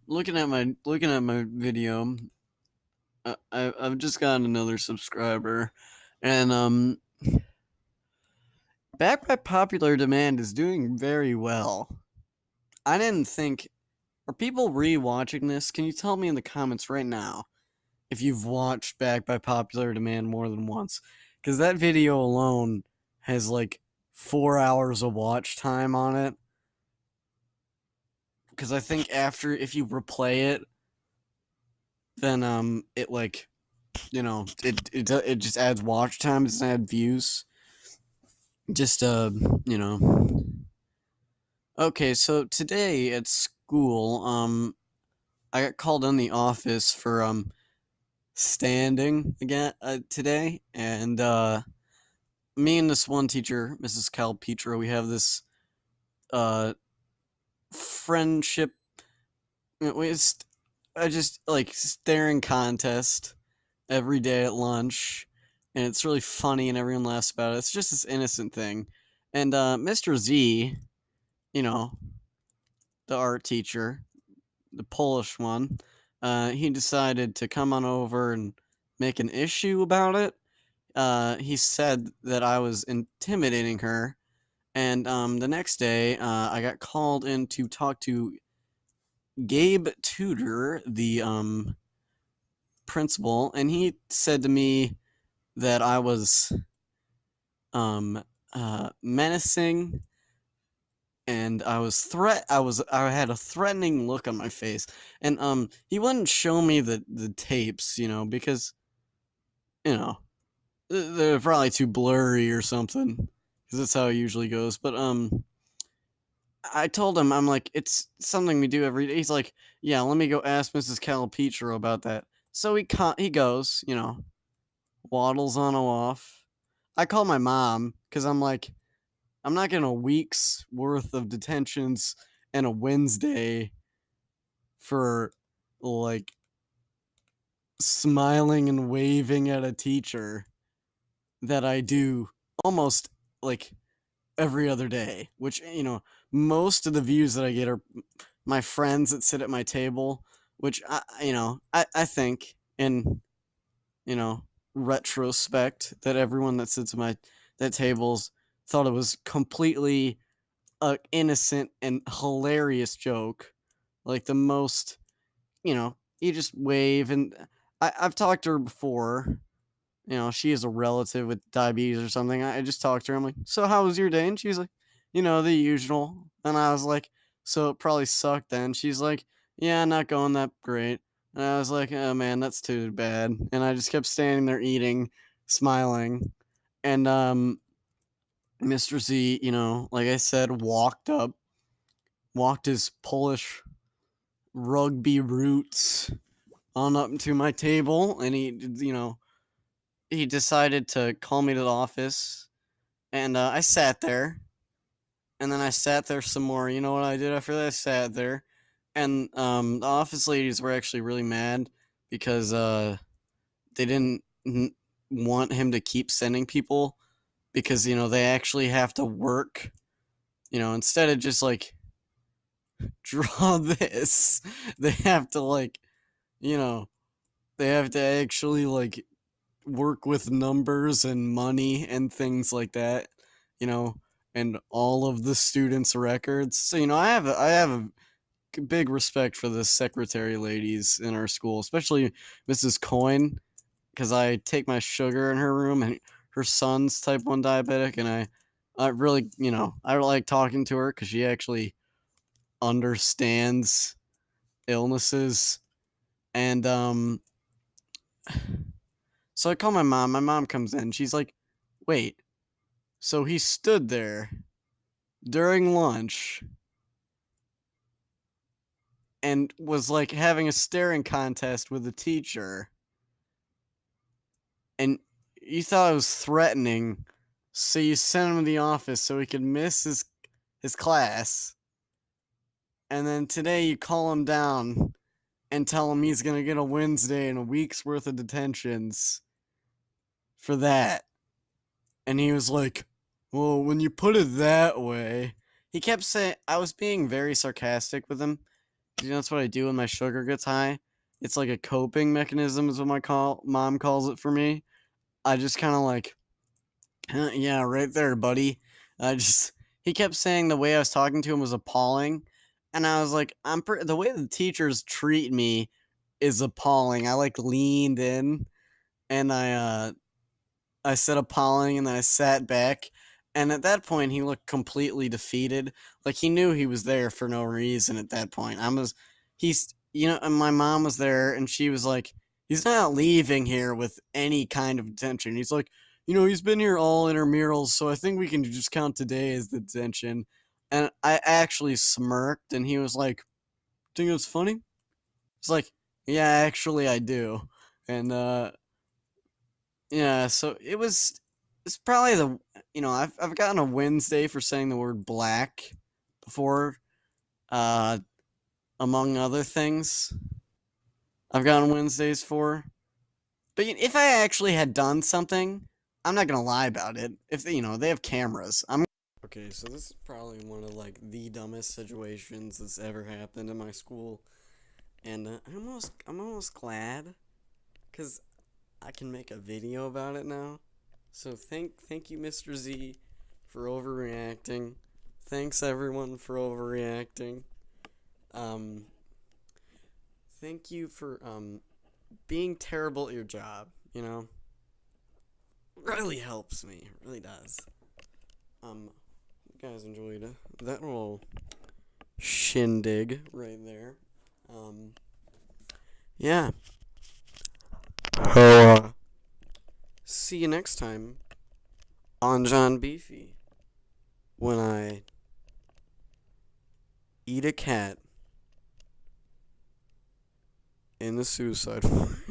Looking at my video, I've just gotten another subscriber, and back by popular demand is doing very well. I didn't think. Are people rewatching this? Can you tell me in the comments right now if you've watched Back by Popular Demand more than once? Because that video alone has like 4 hours of watch time on it. Because I think after if you replay it, then it like it just adds watch time, it doesn't add views. Just you know. Okay, so today at school, I got called in the office for standing again today, and me and this one teacher, Mrs. Calpetro, we have this uh friendship. We just, I just like staring contest every day at lunch, and it's really funny, and everyone laughs about it. It's just this innocent thing, and Mr. Z, you know, the art teacher, the Polish one, he decided to come on over and make an issue about it. He said that I was intimidating her, and the next day, I got called in to talk to Gabe Tudor, the principal, and he said to me that I was menacing, and I had a threatening look on my face, and he wouldn't show me the tapes, because you know they're probably too blurry or something, because that's how it usually goes. But I told him, I'm like, it's something we do every day. He's like, yeah, let me go ask Mrs. Calipetro about that. So he goes, waddles on off. I call my mom because I'm like, I'm not getting a week's worth of detentions and a Wednesday for like smiling and waving at a teacher that I do almost like every other day, which, most of the views that I get are my friends that sit at my table, which I think in, you know, retrospect that everyone that sits at my that tables thought it was completely innocent and hilarious joke, like the most, you just wave. And I've talked to her before. She is a relative with diabetes or something. I just talked to her. I'm like, so how was your day? And she's like, the usual. And I was like, so it probably sucked then. She's like, yeah, not going that great. And I was like, oh man, that's too bad. And I just kept standing there eating, smiling. And Mr. Z, like I said, walked his Polish rugby roots on up to my table, and he decided to call me to the office, and I sat there, and then I sat there some more. You know what I did after that? I sat there, and the office ladies were actually really mad because they didn't want him to keep sending people, because they actually have to work. Instead of just like draw this, they have to like you know they have to actually like work with numbers and money and things like that, you know, and all of the students' records. So I have a big respect for the secretary ladies in our school, especially Mrs. Coyne, because I take my sugar in her room, and her son's type 1 diabetic, and I really, I like talking to her because she actually understands illnesses. And so I call my mom. My mom comes in. She's like, wait, so he stood there during lunch and was like having a staring contest with the teacher, and you thought it was threatening, so you sent him to the office so he could miss his class, and then today you call him down and tell him he's gonna get a Wednesday and a week's worth of detentions for that. And he was like, well, when you put it that way, he kept saying, I was being very sarcastic with him, That's what I do when my sugar gets high. It's like a coping mechanism, is what my mom calls it for me. I just kind of like, yeah, right there, buddy. I just he kept saying the way I was talking to him was appalling, and I was like, the way the teachers treat me is appalling. I like leaned in and I said appalling, and then I sat back. And at that point, he looked completely defeated. Like he knew he was there for no reason. At that point, and my mom was there, and she was like, "He's not leaving here with any kind of detention." He's like, "He's been here all intramurals, so I think we can just count today as the detention." And I actually smirked, and he was like, "Think it's funny?" It's like, "Yeah, actually, I do." And yeah, so it's probably I've gotten a Wednesday for saying the word black before, uh, among other things. I've gotten Wednesdays for. But if I actually had done something, I'm not gonna lie about it. If they have cameras, I'm okay. So this is probably one of like the dumbest situations that's ever happened in my school, and I'm almost glad, cause I can make a video about it now. So thank you, Mr. Z, for overreacting. Thanks everyone for overreacting. Um, thank you for being terrible at your job. Really helps me. It really does. You guys enjoyed that little shindig right there. Yeah. See you next time on John Beefy when I eat a cat in the suicide forest.